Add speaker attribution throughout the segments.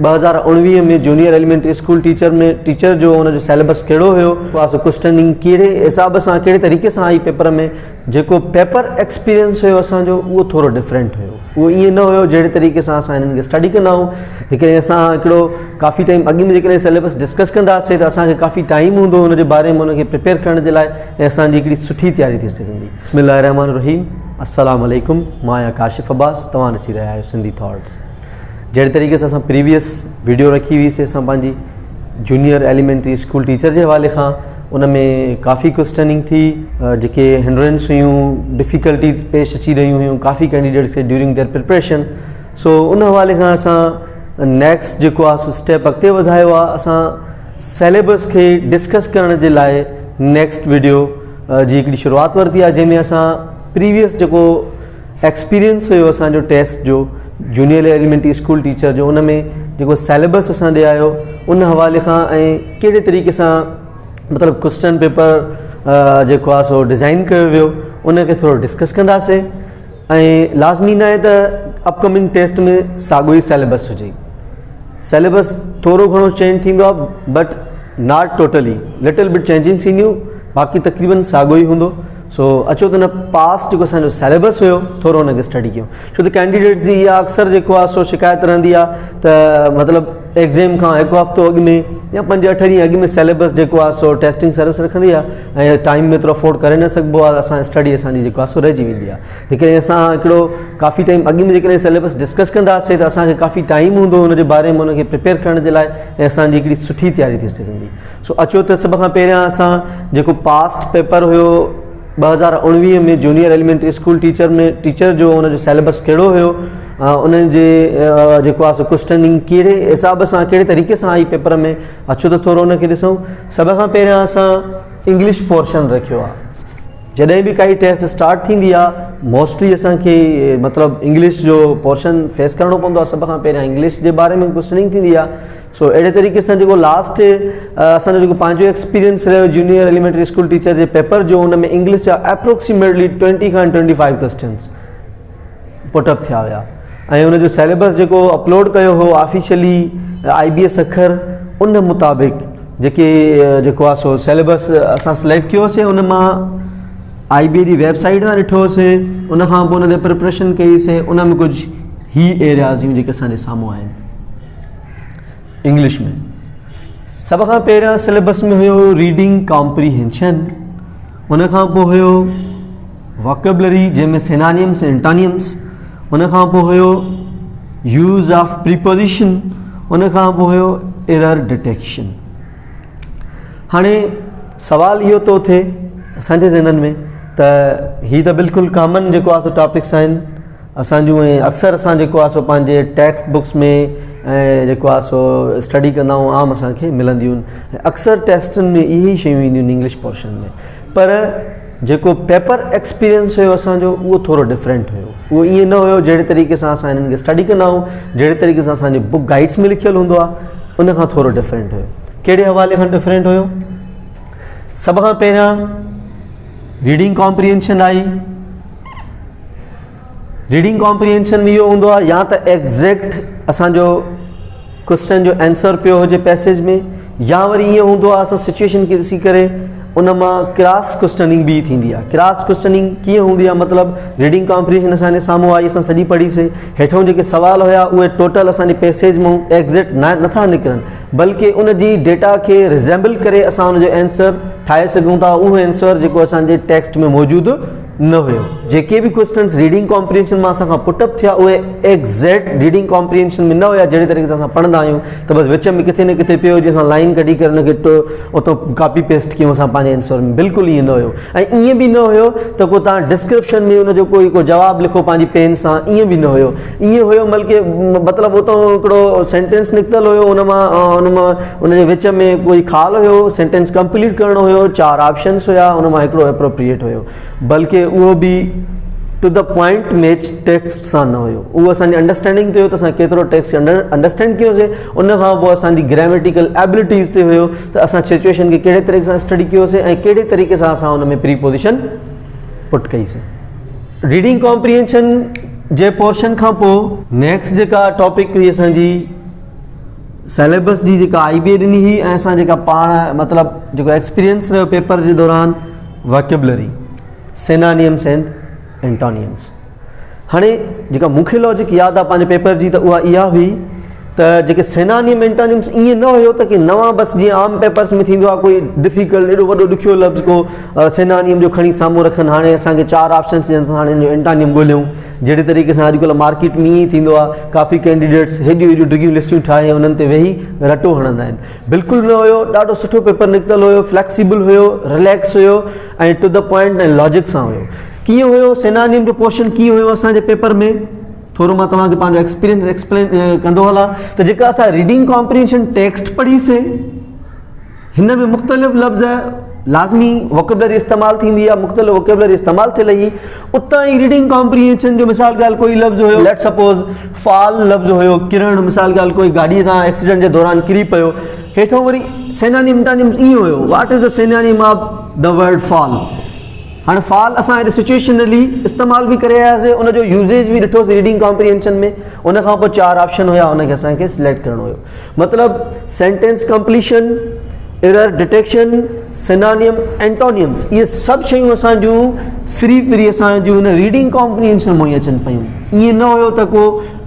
Speaker 1: 2019 में junior elementary school teacher जो उनजो सिलेबस कहिड़ो हुयो, क्वेश्चनिंग कहिड़े हिसाब सां कहिड़े तरीक़े सां आई पेपर में, जेको पेपर एक्सपीरियंस हुयो असांजो उहो थोरो डिफरेंट हुयो। उहो ईअं न हुयो जहिड़े तरीक़े सां असां हिननि खे स्टडी कंदा आहियूं। जेकॾहिं असां हिकिड़ो काफ़ी टाइम अॻु में जेकॾहिं सिलेबस डिस्कस कंदासीं त असांखे काफ़ी टाइम हूंदो हुनजे बारे में हुनखे प्रिपेयर करण जे लाइ ऐं असांजी हिकिड़ी सुठी तयारी थी सघंदी। बिस्मिल्लाहिर्रहमानिर्रहीम, अस्सलाम वालेकुम। मां आहियां काशिफ़ अब्बास, तव्हां ॾिसी रहिया आहियो सिंधी थॉट्स। जहिड़े तरीक़े सां असां प्रीवियस वीडियो रखी हुईसीं असां पंहिंजी जूनियर एलिमेंट्री स्कूल टीचर जे हवाले खां, उन में काफ़ी क्वेश्चनिंग थी, जेके हिंड्रेंस हुयूं, डिफ़िकल्टीज़ पेश अची रहियूं हुयूं काफ़ी कैंडिडेट्स खे ड्यूरिंग देयर प्रिपरेशन। सो उन हवाले खां असां नेक्स्ट जेको आहे स्टेप अॻिते वधायो आहे। असां सिलेबस खे डिस्कस करण जे लाइ नेक्स्ट वीडियो जी हिकिड़ी शुरूआति वरिती आहे, जंहिंमें असां प्रीवियस जेको एक्सपीरियंस हुयो असांजो टेस्ट जो जूनियर एलिमेंट्री स्कूल टीचर जो, उन में जेको सिलेबस असां ॾे आयो उन हवाले खां ऐं कहिड़े तरीक़े सां मतिलबु क्वेश्चन पेपर जेको आहे सो डिज़ाइन कयो वियो उनखे थोरो डिस्कस कंदासीं। ऐं लाज़मी न आहे त अपकमिंग टेस्ट में साॻियो ई सिलेबस हुजे। सिलेबस थोरो घणो चेंज थींदो आहे but not totally, little bit changing थींदियूं, बाक़ी तक़रीबन साॻियो ई हूंदो। सो अचो त न पास्ट जेको असांजो सिलेबस हुयो थोरो हुनखे स्टडी कयूं, छो त कैंडिडेट्स जी इहा अक्सर जेको आहे सो शिकायत रहंदी आहे त मतिलबु एग्ज़ाम खां हिकु हफ़्तो अॻु में या 5-8 ॾींहं अॻु में सिलेबस जेको आहे सो टेस्टिंग सर्विस रखंदी आहे ऐं टाइम में एतिरो अफोर्ड करे न सघिबो आहे, असां स्टडी असांजी जेको आहे सो रहिजी वेंदी आहे। जेकॾहिं असां हिकिड़ो काफ़ी टाइम अॻु में जेकॾहिं सिलेबस डिस्कस कंदासीं त असांखे काफ़ी टाइम हूंदो हुनजे बारे में हुनखे प्रिपेयर करण जे लाइ ऐं असांजी हिकिड़ी सुठी तयारी थी सघंदी। सो अचो त सभ खां पहिरियां असां जेको पास्ट पेपर हुयो 2019 में जूनियर एलिमेंट्री स्कूल टीचर जो उनजो सिलेबस कहिड़ो हुयो, उन्हनि जे जेको आहे सो क्वेश्चनिंग कहिड़े हिसाब सां कहिड़े तरीक़े सां आई पेपर में, अचो त थोरो हुनखे ॾिसूं। सभ खां पहिरियां असां इंग्लिश पोर्शन रखियो आहे। जॾहिं बि काई टेस्ट स्टार्ट थींदी आहे मोस्टली असांखे मतिलबु इंग्लिश जो पोर्शन फेस करिणो पवंदो आहे। सभ खां पहिरियां इंग्लिश जे बारे में क्वेश्चनिंग थींदी आहे। सो अहिड़े तरीक़े सां जेको लास्ट असांजो जेको पंहिंजो एक्सपीरियंस रहियो जूनियर एलिमेंट्री स्कूल टीचर जे पेपर जो, हुन में इंग्लिश जा अप्रोक्सीमेटली 20 खां 25 क्वेश्चन्स पुटअप थिया हुआ ऐं हुनजो सिलेबस जेको अपलोड कयो हो ऑफिशियली IBS अखर, उन मुताबिक़ जेको आहे सो सिलेबस असां सिलेक्ट कयोसीं। उन मां IBA जी वेबसाइट तां ॾिठोसीं, उन खां पोइ उन ते प्रिपरेशन कईसीं। उन में कुझु ही एरियाज़ हुयूं जेके असांजे साम्हूं आहिनि। इंग्लिश में सभ खां पहिरियां सिलेबस में हुयो रीडिंग कॉम्प्रीहेंशन, उन खां पोइ हुयो वोकेबलरी जंहिंमें सिनोनिम्स ऐं एंटोनिम्स, उन खां पोइ हुयो यूज़ ऑफ प्रीपोजिशन, उन खां पोइ हुयो एरर डिटेक्शन। हाणे सुवाल इहो थो थिए असांजे ज़हननि में त ही त बिल्कुलु कॉमन जेको आहे सो टॉपिक्स आहिनि असांजूं, ऐं अक्सर असां जेको आहे सो पंहिंजे टेक्स्ट बुक्स में ऐं जेको आहे सो स्टडी कंदा आहियूं आम असांखे मिलंदियूं आहिनि। अक्सर टेस्टनि में इहे ई शयूं ईंदियूं आहिनि इंग्लिश पोर्शन में, पर जेको पेपर एक्सपीरियंस हुयो असांजो उहो थोरो डिफरेंट हुयो। उहो ईअं न हुयो जहिड़े तरीक़े सां असां हिननि खे स्टडी कंदा आहियूं, जहिड़े तरीक़े सां असांजे बुक गाइड्स में लिखियलु हूंदो आहे, उन खां थोरो डिफरेंट हुयो। कहिड़े हवाले खां डिफरेंट हुयो? सभ खां पहिरियां रीडिंग कॉम्प्रीहेंशन आई। रीडिंग कॉम्प्रीहेंशन में इहो हूंदो आहे या त एग्ज़ैक्ट असांजो क्वेश्चन जो आंसर पियो हुजे पैसेज में, या वरी ईअं हूंदो आहे असां सिचुएशन खे ॾिसी करे उन मां क्रॉस क्वेश्चनिंग बि थींदी आहे। क्रॉस क्वेश्चनिंग कीअं हूंदी आहे? मतिलबु रीडिंग कॉम्प्रीहेंशन असांजे साम्हूं आई, असां सॼी पढ़ीसीं, हेठों जेके सुवाल हुया उहे टोटल असांजे पैसेज मां एग्ज़ैक्ट नथा निकिरनि, बल्कि उन जी डेटा खे रिज़ेम्बल करे असां उनजो आंसर ठाहे सघूं था। उहो आंसर जेको असांजे टेक्स्ट में मौजूदु न हुयो। जेके बि क्वेश्चन्स रीडिंग कॉम्प्रीहेंशन मां असांखां पुटअप थिया उहे एग्ज़ैक्ट रीडिंग कॉम्प्रीहेंशन में न हुया। जहिड़े तरीक़े सां असां पढ़ंदा आहियूं त बसि विच में किथे न किथे पियो हुजे, असां लाइन कढी करे हुनखे उतां कॉपी पेस्ट कयूं असां पंहिंजे आंसर में, बिल्कुलु ईअं न हुयो। ऐं ईअं बि न हुयो त को तव्हां डिस्क्रिप्शन में हुनजो को जवाबु लिखो पंहिंजी पेन सां, ईअं बि न हुयो। ईअं हुयो बल्कि मतिलबु उतां हिकिड़ो सेंटेंस निकितल हुयो, उनजे विच में कोई खाल हुयो, सेंटेंस कंप्लीट करिणो हुयो, 4 ऑप्शन्स हुया, उन मां हिकिड़ो एप्रोप्रिएट हुयो, बल्कि उहो बि to the point match text सां न हुयो। उहो असांजी अंडरस्टैंडिंग ते हुयो त असां केतिरो टेक्स्ट अंडरस्टैंड कयोसीं। उन खां पोइ असांजी ग्रामेटिकल एबिलिटीज़ ते हुयो त असां सिचुएशन खे कहिड़े तरीक़े सां स्टडी कयोसीं ऐं कहिड़े तरीक़े सां असां हुन में प्रीपोजिशन पुट कईसीं। रीडिंग कॉम्प्रीहेंशन जे पोर्शन खां पोइ नेक्स्ट जेका टॉपिक हुई असांजी सिलेबस जी जेका IBA ॾिनी हुई ऐं असां जेका पाण मतिलबु जेको एक्सपीरियंस रहियो पेपर जे दौरान वोकेबलरी, सिनोनिम्स एंड एंटोनिम्स। हाणे जेका मूंखे लॉजिक यादि आहे पंहिंजे पेपर जी त उहा इहा हुई त जेके सिनोनिम एंटोनिम्स ईअं न हुयो त कि नवां बसि जीअं आम पेपर्स में थींदो आहे कोई डिफिकल्ट एॾो वॾो ॾुखियो लफ़्ज़ को सिनोनिम जो खणी साम्हूं रखनि, हाणे असांखे 4 ऑप्शन्स ॾियनि, हाणे हिन जो एंटोनिम ॻोल्हियूं। जहिड़े तरीक़े सां अॼुकल्ह मार्केट में ईअं थींदो आहे, काफ़ी कैंडिडेट्स हेॾियूं डिघियूं लिस्टियूं ठाहे उन्हनि ते वेही रटो हणंदा आहिनि। बिल्कुलु न हुयो, ॾाढो सुठो पेपर निकितल हुयो, फ्लैक्सिबल हुयो, रिलैक्स हुयो ऐं टू द पॉइंट ऐं लॉजिक सां हुयो। कीअं हुयो सिनोनिम जो पोर्शन, कीअं हुयो असांजे पेपर में, थोरो मां तव्हांखे पंहिंजो एक्सपीरियंस एक्सप्लेन कंदो हलां। त जेका असां रीडिंग कॉम्प्रिहेंशन टेक्स्ट पढ़ीसीं हिन में मुख़्तलिफ़ लफ़्ज़ लाज़मी वोकेबलरी इस्तेमालु थींदी आहे, मुख़्तलिफ़ वोकेबलरी इस्तेमालु थियल हुई। उतां ई रीडिंग कॉम्प्रिहेंशन जो मिसाल ॻाल्हि कोई लफ़्ज़ हुयो, लेट सपोज़ फॉल लफ़्ज़ हुयो, किरण, मिसाल ॻाल्हि कोई गाॾीअ सां एक्सीडेंट जे दौरान किरी पियो, हेठों वरी सिनोनिम एंटोनिम्स ईअं हुयो, what is the synonym of the word fall. हाणे फॉल असां हेॾे सिचुएशनली इस्तेमालु बि करे आयासीं, उनजो यूज़ेज बि ॾिठोसीं रीडिंग कॉम्प्रिहेंशन में। उन खां पोइ 4 ऑप्शन हुया, उनखे असांखे सिलेक्ट करिणो हुयो। मतिलबु sentence completion, error detection, synonym, antonyms, इहे सभु शयूं असांजूं फ्री असांजूं हुन रीडिंग कॉम्प्रिहेंशन में ई अचनि पियूं। ईअं न हुयो त को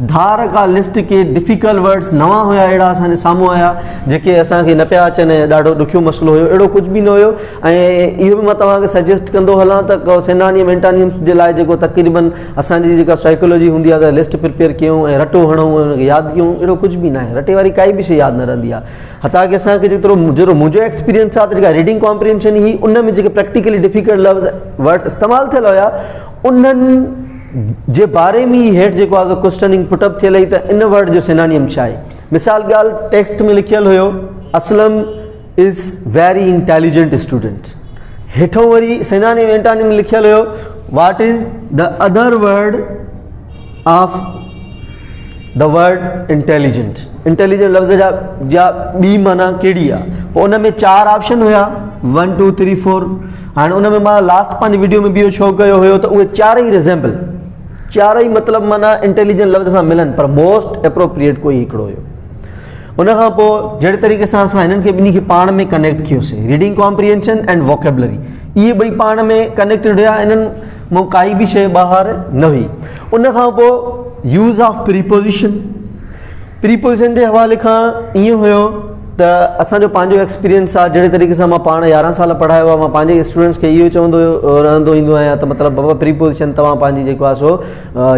Speaker 1: धार का लिस्ट के डिफिकल्ट वर्ड्स नवां हुया अहिड़ा असांजे साम्हूं आया जेके असांखे न पिया अचनि, ॾाढो ॾुखियो मसइलो हुयो, अहिड़ो कुझु बि न हुयो। ऐं इहो बि मां तव्हांखे सजेस्ट कंदो हलां त सिनोनिम एंटोनिम्स जे लाइ जेको तक़रीबन असांजी जेका साइकोलॉजी हूंदी आहे त लिस्ट प्रिपेयर कयूं ऐं रटो हणूं ऐं हुनखे यादि कयूं, अहिड़ो कुझु बि न आहे। रटे वारी काई बि शइ यादि न रहंदी आहे। हथा की असांखे जेतिरो मुंहिंजो एक्सपीरियंस आहे त जेका रीडिंग कॉम्प्रिहेंशन ही उन में जेके प्रैक्टिकली डिफिकल्ट लफ़्ज़ वर्ड्स इस्तेमालु थियल हुया उन्हनि जे बारे में ई हेठि जेको आहे क्वेश्चनिंग पुटअप थियल हुई त इन वर्ड जो सिनोनिम छा आहे। मिसाल ॻाल्हि टेक्स्ट में लिखियलु हुयो Aslam is very intelligent student, हेठों वरी सिनोनिम एंटोनिम लिखियलु हुयो what is the other word of the word intelligent. Intelligent लफ़्ज़ जा ॿी माना कहिड़ी आहे, पोइ उन में 4 ऑप्शन हुया 1 2 3 4। हाणे उन में मां लास्ट पंहिंजी वीडियो में बि इहो शो कयो हुयो त उहे 4 रिज़ेंबल, 4 मतिलबु माना इंटेलिजेंट लफ़्ज़ सां मिलनि, पर मोस्ट एप्रोप्रिएट कोई हिकिड़ो हुयो। उन खां पोइ जहिड़े तरीक़े सां असां हिननि खे ॿिन्ही खे पाण में कनेक्ट कयोसीं, रीडिंग कॉम्प्रिहेंशन एंड वोकेबलरी, इहे ॿई पाण में कनेक्टेड हुया, इन्हनि मां काई बि शइ ॿाहिरि न हुई। उन खां पोइ यूज़ ऑफ प्रीपोजिशन, प्रीपोजिशन जे हवाले खां ईअं हुयो त असांजो पंहिंजो एक्सपीरियंस आहे, जहिड़े तरीक़े सां मां पाण 11 साल पढ़ायो आहे, मां पंहिंजे स्टूडेंट्स खे इहो चवंदो रहंदो ईंदो आहियां त मतिलबु बाबा प्रीपोजिशन तव्हां पंहिंजी जेको आहे सो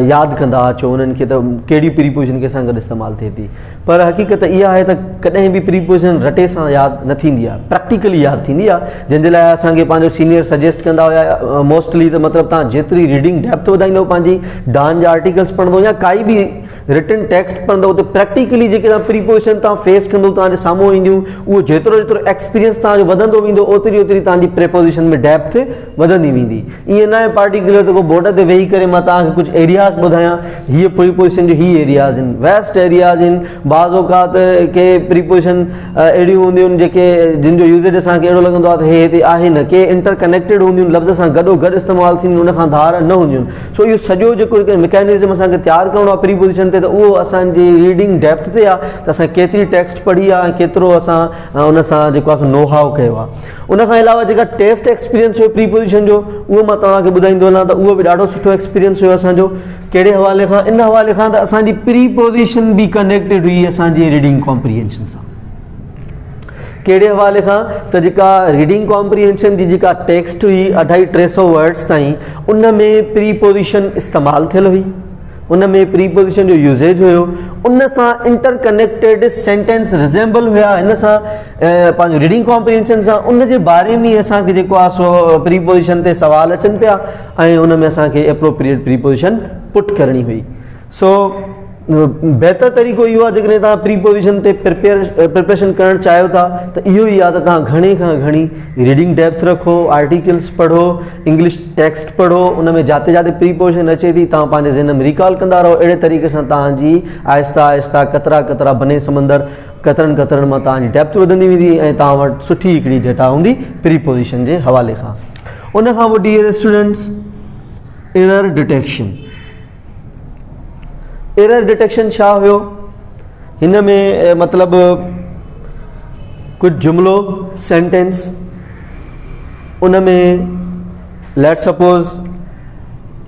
Speaker 1: यादि कंदा अचो, उन्हनि खे त कहिड़ी प्रीपोजिशन कंहिं सां गॾु इस्तेमालु थिए थी। पर हक़ीक़त इहा आहे त कॾहिं बि प्रीपोजिशन रटे सां यादि न थींदी आहे, प्रैक्टिकली यादि थींदी आहे, जंहिंजे लाइ असांखे पंहिंजो सीनियर सजेस्ट कंदा हुया मोस्टली त मतिलबु तव्हां जेतिरी रीडिंग डेप्थ वधाईंदो, पंहिंजी डान जा आर्टिकल्स पढ़ंदो या काई बि रिटन टेक्स्ट पढ़ंदो, त प्रैक्टिकली जेके तव्हां प्रीपोजिशन तव्हां फेस कंदो, तव्हांजे साम्हूं ईंदियूं, उहो जेतिरो एक्सपीरियंस तव्हांजो वधंदो वेंदो ओतिरी तव्हांजी प्रीपोजिशन में डेप्थ वधंदी वेंदी। ईअं न आहे पार्टिकुलर त को बोर्ड ते वेही करे मां तव्हांखे कुझु एरियाज़ ॿुधायां, हीअ प्रीपोजिशन जो ही एरियाज़ आहिनि, वेस्ट एरियाज़ आहिनि, बाज़ औक़ात के प्रीपोजिशन अहिड़ियूं हूंदियूं आहिनि जेके जिन जो यूज़ेज असांखे अहिड़ो लॻंदो आहे त हे हिते आहे न, के इंटरकनेक्टेड हूंदियूं आहिनि, लफ़्ज़ सां गॾोगॾु इस्तेमालु थींदियूं, उन खां धार न हूंदियूं आहिनि। सो इहो सॼो जेको मैकेनिज़म असांखे तयारु करिणो आहे प्रीपोजिशन ते, त उहो असांजी रीडिंग डेप्थ ते आहे त असां केतिरी टेक्स्ट पढ़ी आहे ऐं केतिरो असां उन सां जेको आहे नो हाउ कयो आहे। उन खां अलावा जेका टेस्ट एक्सपीरियंस हुयो प्रीपोजिशन जो, उहो मां तव्हांखे ॿुधाईंदो हलां त उहो बि ॾाढो सुठो एक्सपीरियंस हुयो असांजो। कहिड़े हवाले खां, इन हवाले खां त असांजी प्रीपोजिशन बि कनेक्टेड हुई असांजी रीडिंग कॉम्प्रिहेंशन सां। कहिड़े हवाले खां त जेका रीडिंग कॉम्प्रिहेंशन जी जेका टेक्स्ट हुई 250-300 वर्ड्स ताईं, उन में प्रीपोजिशन इस्तेमालु थियल हुई, उन में प्रीपोजिशन जो यूज़ेज हुयो, उन सां इंटरकनेक्टेड सेंटेंस रिज़ेंबल हुया, हिन सां पंहिंजो रीडिंग कॉम्प्रिहेंशन सां उन जे बारे में असांखे जेको आहे सो प्रीपोजिशन ते सवाल अचनि पिया ऐं उन में असांखे एप्रोप्रिएट प्रीपोजिशन पुट करणी हुई। सो बहितर तरीक़ो इहो आहे जेकॾहिं तव्हां प्रीपोजिशन ते प्रिपरेशन करणु चाहियो था त इहो ई आहे त तव्हां घणे खां घणी रीडिंग डेप्थ रखो, आर्टिकल्स पढ़ो, इंग्लिश टेक्स्ट पढ़ो, उन में जाते जाते प्रीपोजिशन अचे थी तव्हां पंहिंजे ज़हन में रिकॉल कंदा रहो। अहिड़े तरीक़े सां तव्हांजी आहिस्ता आहिस्ता कतरा कतरा बने समंदर कतरनि कतरनि मां तव्हांजी डेप्थ वधंदी वेंदी ऐं तव्हां वटि सुठी हिकिड़ी डेटा हूंदी प्रीपोजिशन जे हवाले खां। उन खां पोइ dear students, error detection. Error detection छा हुयो? हिन में मतिलबु कुझु जुमिलो सेंटेंस, उन में लेट सपोज़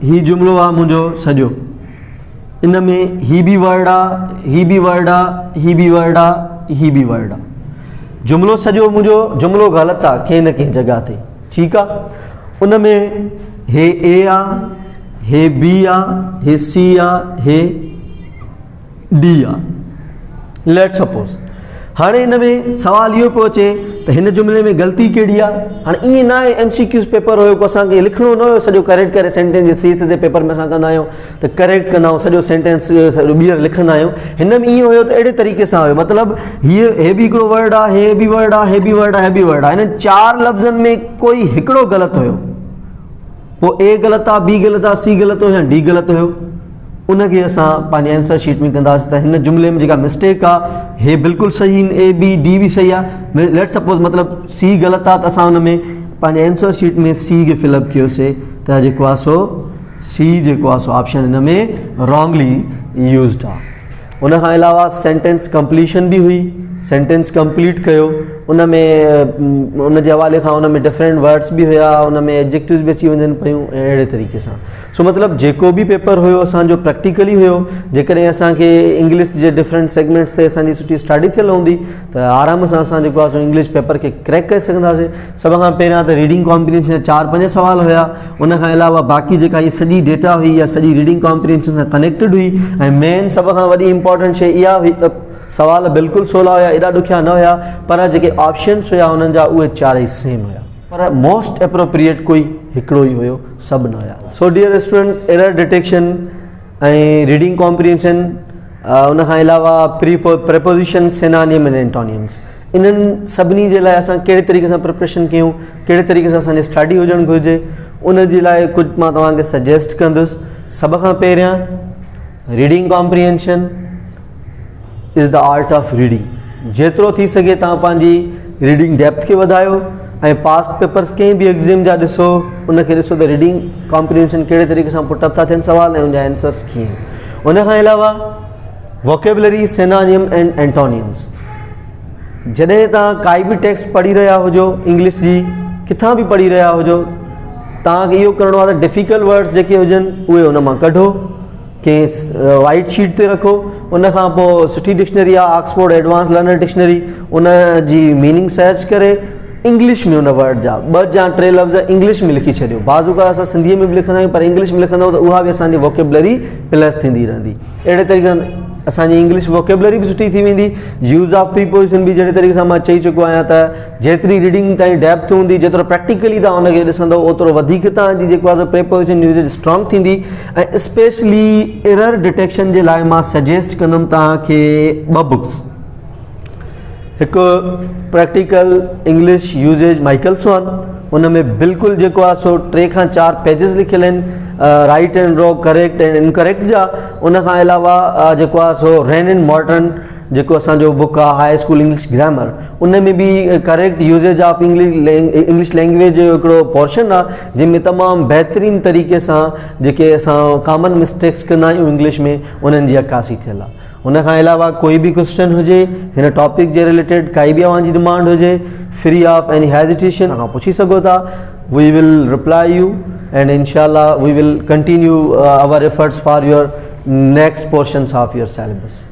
Speaker 1: ही जुमिलो आहे मुंहिंजो सॼो, इन में ही बि वर्ड आहे, ही बि वर्ड आहे, ही बि वर्ड आहे, ही बि वर्ड आहे। जुमिलो सॼो मुंहिंजो जुमिलो ग़लति आहे कंहिं न कंहिं जॻह ते, ठीकु आहे। उन में हे ए आहे, हे बी आहे, हे सी आहे, हे डी आहे, लेट सपोज़। हाणे हिन में सवाल इहो पियो अचे त हिन जुमिले में ग़लती कहिड़ी आहे। हाणे ईअं न आहे MCQs पेपर हुयो को असांखे लिखणो न हुयो सॼो करेक्ट करे सेंटेंस, जे CS जे पेपर में असां कंदा आहियूं त करेक्ट कंदा आहियूं सॼो सेंटेंस ॿीहर लिखंदा आहियूं। हिन में ईअं हुयो त अहिड़े तरीक़े सां हुयो, मतिलबु हे बि हिकिड़ो वर्ड आहे, हे बि वर्ड आहे, हे बि वर्ड आहे, हे बि वर्ड आहे। हिन 4 लफ़्ज़नि में कोई हिकिड़ो ग़लति हुयो, पोइ A ग़लति आहे, B ग़लति आहे, C ग़लति हुयो या D ग़लति हुयो, उनखे असां पंहिंजे आंसर शीट में कंदासीं त हिन जुमिले में जेका मिस्टेक आहे हे बिल्कुलु सही, A B D बि सही आहे। लेट सपोज़ मतिलबु C ग़लति आहे त असां हुन में पंहिंजे आंसर शीट में C खे फिलअप कयोसीं त जेको आहे सो C जेको आहे सो ऑप्शन हिन में रॉन्गली यूज़ड आहे। उन खां अलावा सेंटेंस कंप्लीशन बि हुई, सेंटेंस कंप्लीट कयो, उन में उन जे हवाले खां उन में डिफरेंट वर्ड्स बि हुया, उन में एडजेक्टिव्स बि अची वञनि पियूं ऐं अहिड़े तरीक़े सां। सो मतिलबु जेको बि पेपर हुयो असांजो प्रैक्टिकली हुयो। जेकॾहिं असांखे इंग्लिश जे डिफरेंट सेगमेंट्स ते असांजी सुठी स्टडी थियल हूंदी त आराम सां असां जेको आहे सो इंग्लिश पेपर खे क्रैक करे सघंदासीं। सभ खां पहिरियां त रीडिंग कॉम्प्रिहेंशन 4-5 सवाल हुया, उन खां अलावा बाक़ी जेका हीअ सॼी डेटा हुई या सॼी रीडिंग कॉम्प्रिहेंशन सां कनेक्टेड हुई। ऐं मेन सभ खां वॾी इंपॉर्टेंट शइ इहा हुई त सवाल बिल्कुलु सवला हुया, एॾा ॾुखिया न हुया, पर जेके ऑप्शन्स हुया उन्हनि जा उहे 4 ई सेम हुया, पर मोस्ट एप्रोप्रिएट कोई हिकिड़ो ई हुयो, सभु न हुया। So dear student, error detection ऐं रीडिंग कॉम्प्रिहेंशन, उन खां अलावा प्रीपोजिशन, सिनोनिम एंड एंटोनिम्स, इन्हनि सभिनी जे लाइ असां कहिड़े तरीक़े सां प्रिपरेशन कयूं, कहिड़े तरीक़े सां असांजी स्टडी हुजणु घुरिजे, उन जे लाइ कुझु मां तव्हांखे सजेस्ट कंदुसि। सभ खां पहिरियां reading comprehension is the art of reading. जेतिरो थी सघे तव्हां पंहिंजी रीडिंग डेप्थ खे वधायो ऐं पास्ट पेपर्स कंहिं बि एग्ज़ाम जा ॾिसो, उनखे ॾिसो त रीडिंग कॉम्प्रिहेंशन कहिड़े तरीक़े सां पुटअप था थियनि सवाल ऐं उनजा आंसर्स कीअं। उन खां अलावा वोकेबुलरी, सिनोनिम एंड एंटोनिम्स। जॾहिं तव्हां काई बि टेक्स्ट पढ़ी रहिया हुजो इंग्लिश जी, किथां बि पढ़ी रहिया हुजो, तव्हांखे इहो करिणो आहे त डिफ़िकल्ट वर्ड्स जेके हुजनि उहे उन मां कढो, कंहिं वाइट शीट ते रखो। उन खां पोइ सुठी डिक्शनरी आहे ऑक्सफोर्ड एडवांस लर्नर डिक्शनरी, उन जी मीनिंग सर्च करे इंग्लिश में उन वर्ड जा 2 या 3 लफ़्ज़ इंग्लिश में लिखी छॾियो। बाज़ असां सिंधीअ में बि लिखंदा आहियूं, पर इंग्लिश में लिखंदव त उहा बि असांजी वोकेबुलरी प्लस थींदी रहंदी। अहिड़े तरीक़े सां असांजी इंग्लिश वोकेबुलरी बि सुठी थी वेंदी। यूज़ ऑफ प्रीपोजिशन बि जहिड़े तरीक़े सां मां चई चुको आहियां त जेतिरी रीडिंग ताईं डेप्थ हूंदी, जेतिरो प्रैक्टिकली तव्हां उनखे ॾिसंदव, ओतिरो वधीक तव्हांजी जेको आहे प्रीपोजिशन यूज़ेज स्ट्रॉन्ग थींदी। ऐं स्पेशली एरर डिटेक्शन जे लाइ मां सजेस्ट कंदुमि तव्हांखे 2 बुक्स। हिकु प्रैक्टिकल इंग्लिश यूज़ेज माइकल स्वान, उन में बिल्कुलु जेको आहे सो 3 खां 4 पेजिस लिखियल आहिनि, right and wrong, correct and incorrect जा। उन खां अलावा जेको आहे सो रेन एंड मॉर्टन जेको असांजो बुक आहे हाई स्कूल इंग्लिश ग्रामर, उन में बि correct usage of English language जो हिकिड़ो पोर्शन आहे जंहिंमें तमामु बहितरीनु तरीक़े सां जेके असां कॉमन मिस्टेक्स कंदा आहियूं इंग्लिश में, उन्हनि जी अक्कासी थियल आहे। उन खां अलावा कोई बि क्वेश्चन हुजे हिन टॉपिक जे रिलेटेड, काई बि अव्हांजी डिमांड हुजे, फ्री ऑफ एनी हेजिटेशन असां पुछी सघो था। We will reply you and इंशाल्लाह we will continue our efforts for your next portions of your syllabus.